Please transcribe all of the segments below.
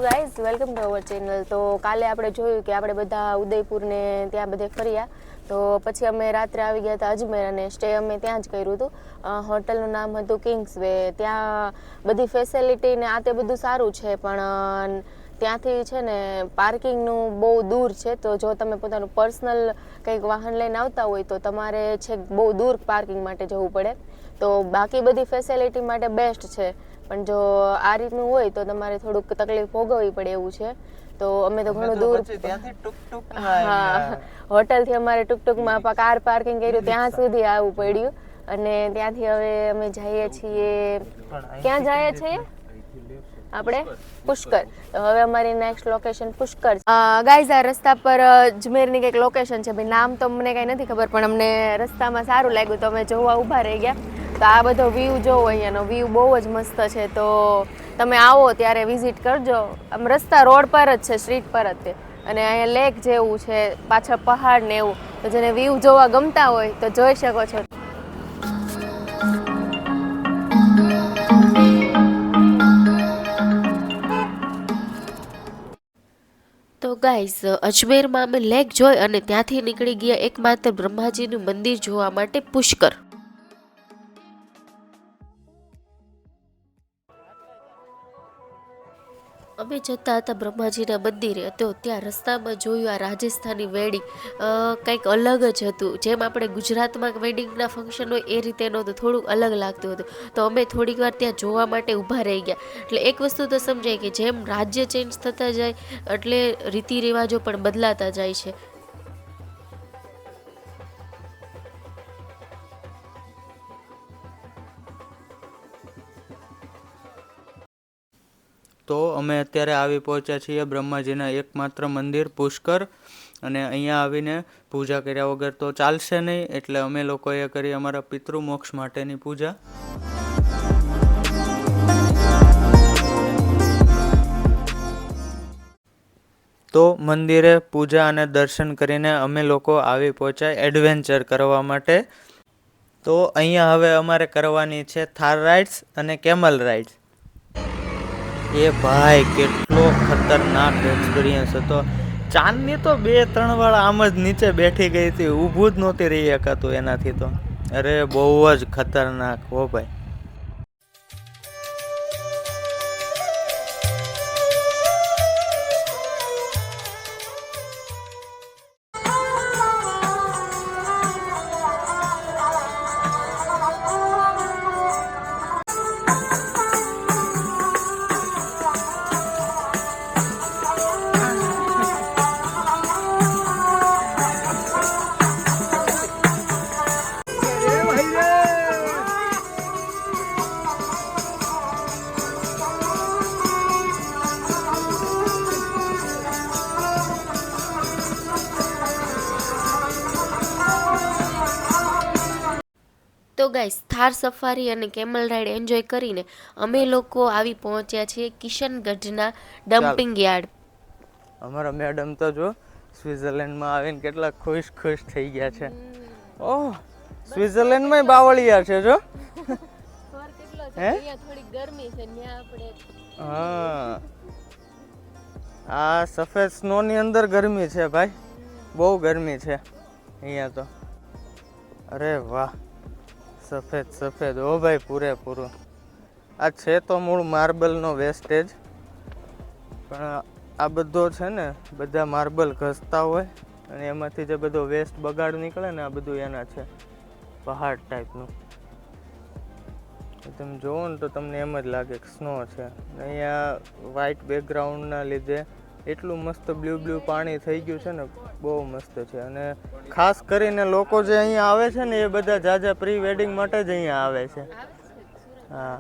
Guys, welcome to our channel. તો કાલે આપણે જોયું કે આપણે બધા ઉદયપુરને ત્યાં બધે ફર્યા. તો પછી અમે રાત્રે આવી ગયા હતા અજમેર અને સ્ટે અમે ત્યાં જ કર્યું હતું. હોટલનું નામ હતું કિંગ્સ વે. ત્યાં બધી ફેસિલિટી ને આ તે બધું સારું છે, પણ ત્યાંથી છે ને પાર્કિંગનું બહુ દૂર છે. તો જો તમે પોતાનું પર્સનલ કંઈક વાહન લઈને આવતા હોય તો તમારે છેક બહુ દૂર પાર્કિંગ માટે જવું પડે. તો બાકી બધી ફેસિલિટી માટે બેસ્ટ છે, પણ જો આ રીતનું હોય તો તમારે થોડુંક તકલીફ ભોગવવી પડે એવું છે. તો અમે તો ઘણું દૂર, હા, હોટલથી અમારે ટુકટુકમાં કાર પાર્કિંગ કર્યું ત્યાં સુધી આવવું પડ્યું. અને ત્યાંથી હવે અમે જઈએ છીએ, ક્યાં જઈએ છીએ આપણે? પુષ્કર. તો હવે અમારી નેક્સ્ટ લોકેશન પુષ્કર. ગાઈઝ, આ રસ્તા પર અજમેરની કંઈક લોકેશન છે, ભાઈ નામ તો મને કાંઈ નથી ખબર, પણ અમને રસ્તામાં સારું લાગ્યું તો અમે જોવા ઊભા રહી ગયા. તો આ બધો વ્યૂ જોવો, અહીંયાનો વ્યૂ બહુ જ મસ્ત છે. તો તમે આવો ત્યારે વિઝિટ કરજો. આમ રસ્તા રોડ પર જ છે, સ્ટ્રીટ પર જ છે, અને અહીંયા લેક જેવું છે, પાછળ પહાડ ને એવું. તો જેને વ્યૂ જોવા ગમતા હોય તો જોઈ શકો છો. તો ગાઈઝ, અજમેરમાં અમે લેક જોઈ અને ત્યાંથી નીકળી ગયા એકમાત્ર બ્રહ્માજીનું મંદિર જોવા માટે પુષ્કર. અમે જતા હતા બ્રહ્માજીના મંદિરે, તો ત્યાં રસ્તામાં જોયું આ રાજસ્થાની વેડિંગ. કંઈક અલગ જ હતું. જેમ આપણે ગુજરાતમાં વેડિંગના ફંક્શન હોય એ રીતે નહોતું, થોડુંક અલગ લાગતું હતું. તો અમે થોડીક વાર ત્યાં જોવા માટે ઊભા રહી ગયા. એટલે એક વસ્તુ તો સમજાય કે જેમ રાજ્ય ચેન્જ થતા જાય એટલે રીતિ રિવાજો પણ બદલાતા જાય છે. તો અમે અત્યારે આવી પહોંચ્યા છીએ બ્રહ્માજીના એકમાત્ર મંદિર પુષ્કર, અને અહીંયા આવીને પૂજા કર્યા વગર તો ચાલશે નહીં, એટલે અમે લોકોએ કરી અમારા પિતૃમોક્ષ માટેની પૂજા. તો મંદિરે પૂજા અને દર્શન કરીને અમે લોકો આવી પહોંચ્યા એડવેન્ચર કરવા માટે. તો અહીંયા હવે અમારે કરવાની છે થાર રાઇડ્સ અને કેમલ રાઇડ્સ. એ ભાઈ, કેટલો ખતરનાક એક્સપિરિયન્સ હતો. ચાંદની તો 2-3 વાર આમ જ નીચે બેઠી ગઈ હતી, ઊભું જ નહોતી રહી શકાતું એનાથી તો. અરે બહુ જ ખતરનાક હો ભાઈ. તો ગાઈસ, થાર સફારી અને કેમલ રાઈડ એન્જોય કરીને અમે લોકો આવી પહોંચ્યા છીએ કિશનગઢના ડમ્પિંગ યાર્ડ. અમારા મેડમ તો જો સ્વિટ્ઝરલેન્ડમાં આવીને કેટલા ખુશ થઈ ગયા છે. ઓહ, સ્વિટ્ઝરલેન્ડમાં બાવળિયા છે જો. હા, આ સફેદ સ્નોની અંદર ગરમી છે ભાઈ, બહુ ગરમી છે અહીંયા તો. અરે વાહ, સફેદ ઓ ભાઈ, પૂરેપૂરું. આ છે તો મૂળ માર્બલનો વેસ્ટેજ, પણ આ બધો છે ને બધા માર્બલ ઘસતા હોય અને એમાંથી જે બધો વેસ્ટ બગાડ નીકળે ને, આ બધું એના છે, પહાડ ટાઈપનું. તમે જોવો ને તો તમને એમ જ લાગે કે સ્નો છે. અહીંયા વ્હાઇટ બેકગ્રાઉન્ડના લીધે એટલું મસ્ત બ્લુ પાણી થઈ ગયું છે ને, બહુ મસ્ત છે. અને ખાસ કરીને લોકો જે અહીંયા આવે છે ને એ બધા જાજા પ્રી વેડિંગ માટે જ અહીંયા આવે છે. હા,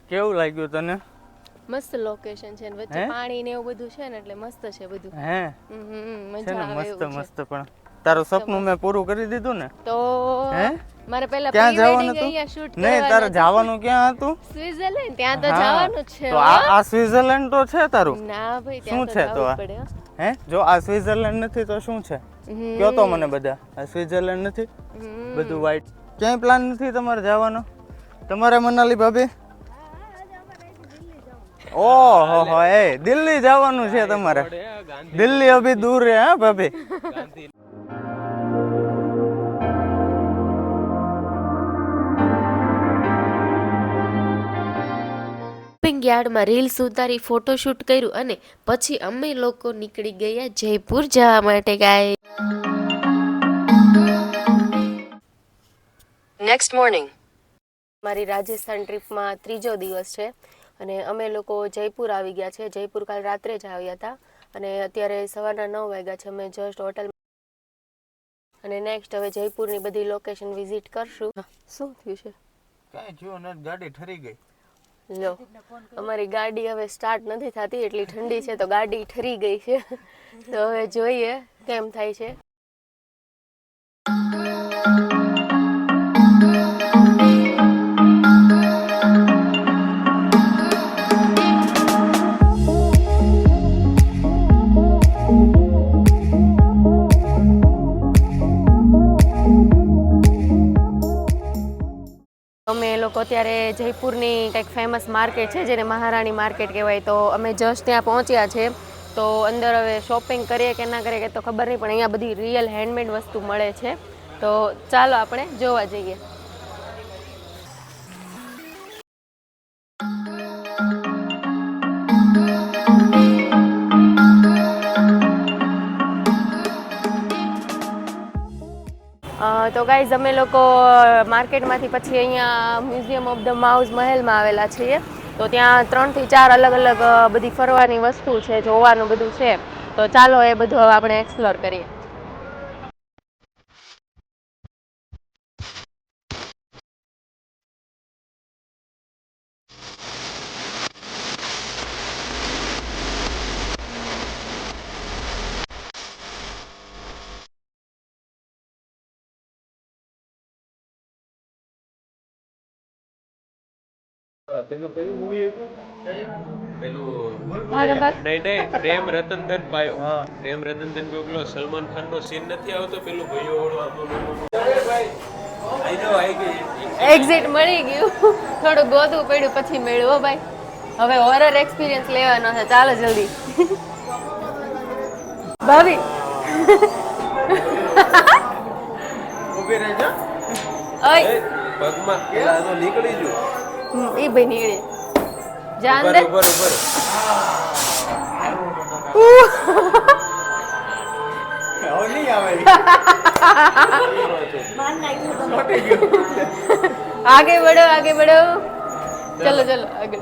કેવું લાગ્યું તને? મસ્ત લોકેશન છે, વચ્ચે પાણી ને એવું બધું છે ને, એટલે મસ્ત છે બધું. હે, મજા આવે મસ્ત. પણ તારું સપનું મેં પૂરું કરી દીધું ને. તો મારે પહેલા ક્યાં પ્રી વેડિંગ જવાનું અહીંયા શૂટ હતું? નહીં, તારે જવાનું ક્યાં હતું? સ્વિટ્ઝરલેન્ડ. ત્યાં તો જવાનું છે. તો આ સ્વિટ્ઝરલેન્ડ તો છે તારું? ના ભાઈ, શું છે તો આ? હે, જો આ સ્વિટ્ઝરલેન્ડ નથી તો શું છે? કયો તો મને બધા. આ સ્વિટ્ઝરલેન્ડ નથી, બધું વ્હાઈટ. ક્યાંય પ્લાન નથી તમારે જવાનો? તમારે મનાલી ભાભી? ઓહો હો એ દિલ્હી જવાનું છે તમારે દિલ્હી અભી દૂર હે હા ભાભી શોપિંગ યાર્ડમાં રીલ્સ ઉતારી ફોટોશૂટ કર્યું અને પછી અમે લોકો નીકળી ગયા જયપુર જવા માટે ગાય. નેક્સ્ટ મોર્નિંગ મારી રાજસ્થાન ટ્રીપમાં ત્રીજો દિવસ છે અને અમે લોકો જયપુર આવી ગયા છે. જયપુર કાલ રાત્રે જ આવ્યા હતા અને અત્યારે સવારના 9 વાગ્યા છે. અમે જસ્ટ હોટલ અને નેક્સ્ટ હવે જયપુરની બધી લોકેશન વિઝિટ કરશું. શું થયું છે? કાંઈ થયું નથી, ગાડી ઠરી ગઈ. લો અમારી ગાડી હવે સ્ટાર્ટ નથી થતી, એટલી ઠંડી છે તો ગાડી ઠરી ગઈ છે. તો હવે જોઈએ કેમ થાય છે. અમે લોકો અત્યારે જયપુરની કંઈક ફેમસ માર્કેટ છે જેને મહારાણી માર્કેટ કહેવાય, તો અમે જસ્ટ ત્યાં પહોંચ્યા છે. તો અંદર હવે શોપિંગ કરીએ કે ના કરીએ કે તો ખબર નહીં, પણ અહીંયા બધી રિયલ હેન્ડમેડ વસ્તુ મળે છે. તો ચાલો આપણે જોવા જઈએ. તો ગાઈઝ અમે લોકો માર્કેટમાંથી પછી અહીંયા મ્યુઝિયમ ઓફ ધ માઉઝ મહેલમાં આવેલા છીએ. તો ત્યાં 3 થી 4 અલગ અલગ બધી ફરવાની વસ્તુ છે, જોવાનું બધું છે. તો ચાલો એ બધું હવે આપણે એક્સપ્લોર કરીએ. પ્રેમ રતન ધન પાયો. પ્રેમ રતન ધન પેલો સલમાન ખાન નો સીન નથી આવતો, પેલું ભાઈઓ એક્ઝિટ મળી ગયું. થોડું ગોતવું પડ્યું પછી મળ્યું. હો ભાઈ, હવે હોરર એક્સપિરિયન્સ લેવાનો છે. ચાલો જલ્દી. ભાભી ઊભી રહેજો. ઓય પગમાં પેલા નીકળી જો. એ ભાઈ નીકળે. જા અંદર. ઉપર ઉપર હવે નહીં આવે. आगे बढ़ो आगे बढ़ो. चलो चलो आगे.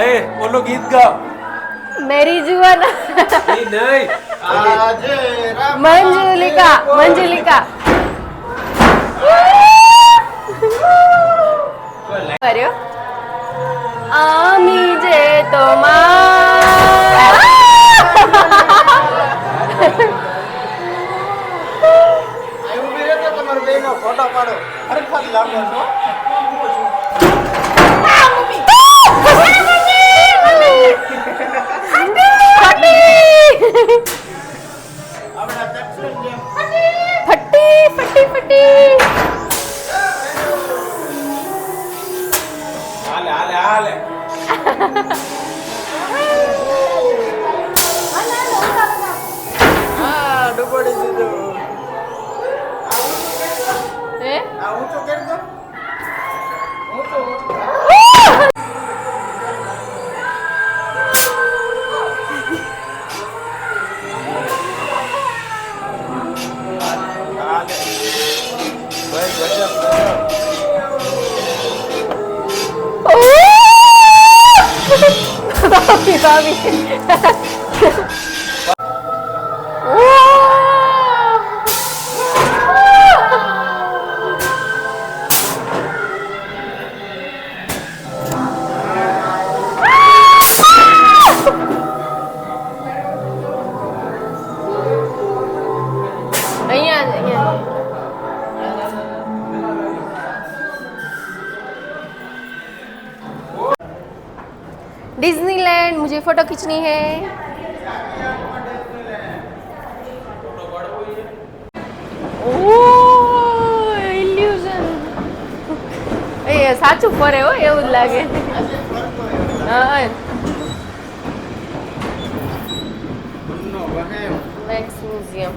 એ ઓલો ગીત ગાઓ. मेरी जुआन નહીં આજે मंजुलिका मंजुलिका કર્યો આમી જે તો ઊભી રહેજો, તમારા બેનો ફોટો પાડો. હરખત લાગો છો. ફટી ફટી ફટી. હાલે હાલે હાલે. હા ડૂબડી દીધું. હે આ ઊંચો કરી દો. ઊંચો ઊંચો. ભાભી ભાભી. डिज्नीलैंड मुझे फोटो खींचनी है. ओह इल्यूजन. સાચું ફરે હો એવું જ લાગે. હા વેક્સ મ્યુઝિયમ.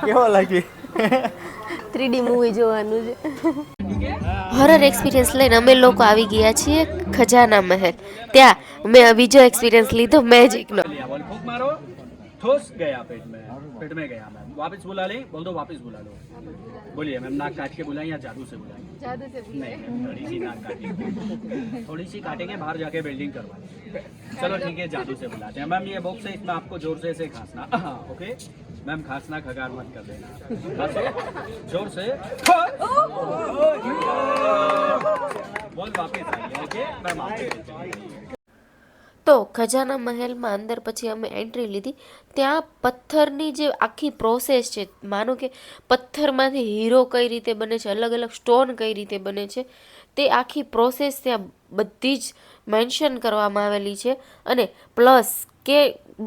કેવો લાગી? 3D મૂવી જોવાનું છે. હોરર એક્સપિરિયન્સ લઈને અમે લોકો આવી ગયા છીએ ખજાના મહેલ. ત્યાં મેં બીજો એક્સપિરિયન્સ લીધો મેજિકનો. बोल फूक मारो ठोस गया पेट में गया मैम वापस बुला ले बोल दो वापस बुला लो बोलिए मैम नाक काट के बुलाएं या जादू से बुलाएं नहीं मैम थोड़ी सी नाक काटेंगे थोड़ी सी काटेंगे बाहर जाके बिल्डिंग करवा चलो ठीक है जादू से बुलाते हैं मैम ये बॉक्स है इसमें आपको जोर से ऐसे खांसना ओके मैम खांसना खगार मत कर देना खांसो जोर से बोल वापस आइए ओके मैम आपके તો ખજાના મહેલમાં અંદર પછી અમે એન્ટ્રી લીધી. ત્યાં પથ્થરની જે આખી પ્રોસેસ છે, માનો કે પથ્થરમાંથી હીરો કઈ રીતે બને છે, અલગ અલગ સ્ટોન કઈ રીતે બને છે, તે આખી પ્રોસેસ ત્યાં બધી જ મેન્શન કરવામાં આવેલી છે. અને પ્લસ કે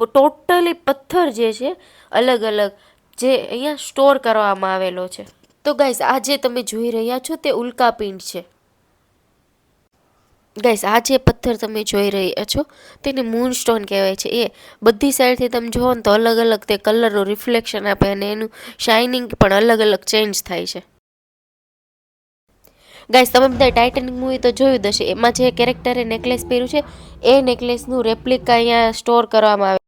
ટોટલી પથ્થર જે છે અલગ અલગ જે અહીંયા સ્ટોર કરવામાં આવેલો છે. તો ગાઈસ આ જે તમે જોઈ રહ્યા છો તે ઉલ્કાપિંડ છે. ગાઈસ આ જે પથ્થર તમે જોઈ રહ્યા છો તેને મૂન સ્ટોન કહેવાય છે. એ બધી સાઈડથી તમે જુઓ ને તો અલગ અલગ તે કલરનું રિફ્લેક્શન આપે અને એનું શાઇનિંગ પણ અલગ અલગ ચેન્જ થાય છે. ગાઈસ તમે બધા ટાઇટેનિક મૂવી તો જોયું જ હશે. એમાં જે કેરેક્ટરે નેકલેસ પહેર્યું છે એ નેકલેસનું રેપ્લિકા અહીંયા સ્ટોર કરવામાં આવે.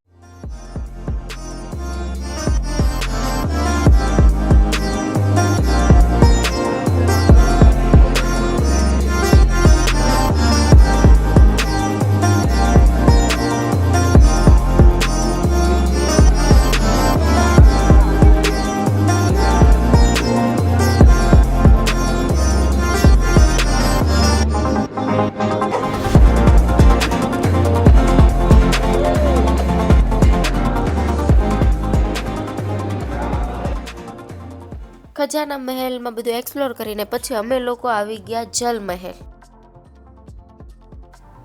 ખજાના મહેલમાં બધું એક્સપ્લોર કરીને પછી અમે લોકો આવી ગયા જલ મહેલ.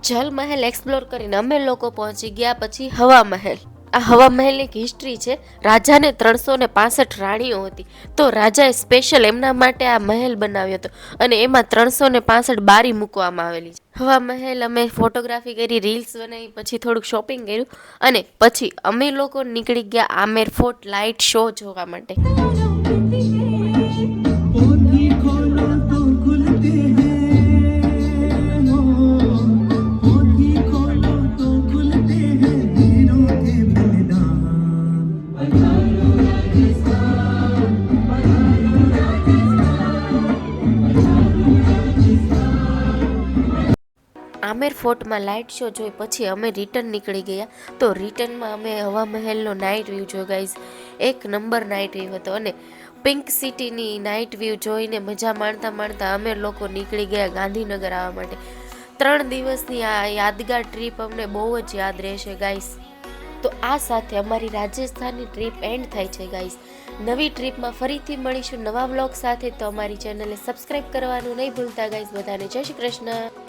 જલ મહેલ એક્સપ્લોર કરીને અમે લોકો પહોંચી ગયા પછી હવા મહેલ. આ હવા મહેલની એક હિસ્ટ્રી છે. રાજાને 365 રાણીઓ હતી, તો રાજાએ સ્પેશિયલ એમના માટે આ મહેલ બનાવ્યો હતો અને એમાં 365 બારી મૂકવામાં આવેલી છે. હવા મહેલ અમે ફોટોગ્રાફી કરી, રીલ્સ બનાવી, પછી થોડુંક શોપિંગ કર્યું અને પછી અમે લોકો નીકળી ગયા આમેર ફોર્ટ લાઇટ શો જોવા માટે. આમેર ફોર્ટમાં લાઇટ શો જોઈ પછી અમે રિટર્ન નીકળી ગયા. તો રિટર્નમાં અમે હવા મહેલનો નાઇટ વ્યૂ જોયો ગાઈઝ. એક નંબર નાઇટ વ્યૂ હતો અને પિંક સિટીની નાઇટ વ્યૂ જોઈને મજા માણતા માણતા અમે લોકો નીકળી ગયા ગાંધીનગર આવવા માટે. 3 દિવસની આ યાદગાર ટ્રીપ અમને બહુ જ યાદ રહેશે ગાઈઝ. તો આ સાથે અમારી રાજસ્થાનની ટ્રીપ એન્ડ થાય છે ગાઈઝ. નવી ટ્રીપમાં ફરીથી મળીશું નવા વ્લોગ સાથે. તો અમારી ચેનલને સબસ્ક્રાઈબ કરવાનું નહીં ભૂલતા ગાઈઝ. બધાને જય શ્રી કૃષ્ણ.